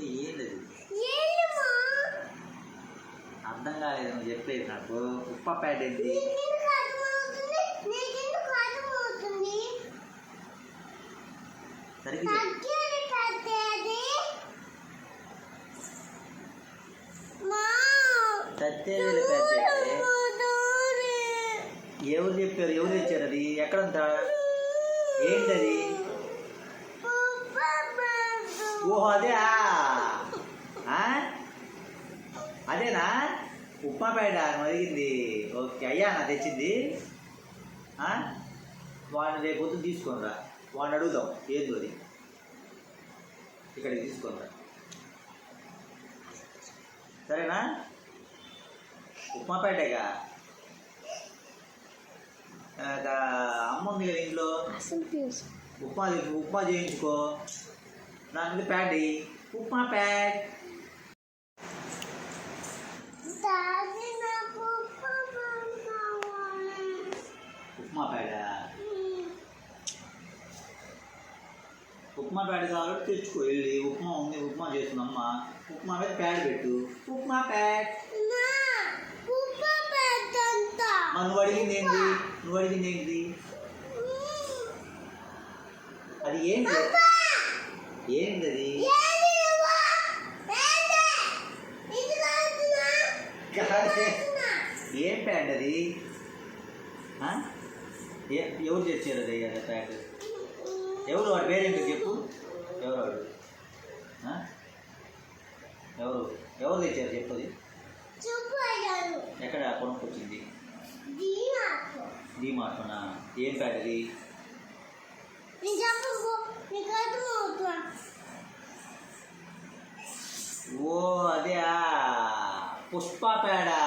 ఏంది అర్థం కాలేదు నువ్వు చెప్పేది నాకు. ఉప్మా ప్యాడ్ ఏంటి? సరిగ్గా సత్యవేలు ప్యాడ్ ఎవరు చెప్పారు? ఎవరు తెచ్చారు? అది ఎక్కడంతా ఏంటి అది? ఓహో అదే అదేనా ఉప్మా ప్యాడ్ అడిగింది. ఓకే అయ్యా నా తెచ్చింది. వాడిని రేపు పొద్దున్న తీసుకొని రా. వాడిని అడుగుదాం ఏందో అది. ఇక్కడికి తీసుకొని రా సరేనా? ఉప్మా ప్యాడేగా. అమ్మ ఉంది కదా ఇంట్లో, ఉప్మా చేయించుకో. దాని మీద ప్యాడ్ ఉప్మా ప్యాడ్. ఉప్మా ప్యాడా? ఉప్మా ప్యాడ్ కావాలంటే తెచ్చుకో వెళ్ళి. ఉప్మా ఉంది, ఉప్మా చేస్తుందమ్మా. ఉప్మా మీద ప్యాడ్ పెట్టు. ఉప్మా ప్యాడ్. నువ్వు అడిగింది ఏంటి? అది ఏంటి? ఏంటి అది? ఏం ప్యాడ్ అది? ఎవరు తెచ్చారు అది? అదే ప్యాడ్ ఎవరు? వాడి పేరేంటో చెప్పు. ఎవరు వాడు? ఎవరు తెచ్చారు చెప్పు. అది ఎక్కడ కొనుక్కొచ్చింది? డీమార్ట్లోనా? ఏం ప్యాడ్ అది? ఓ అదే పుష్ప ప్యాడా?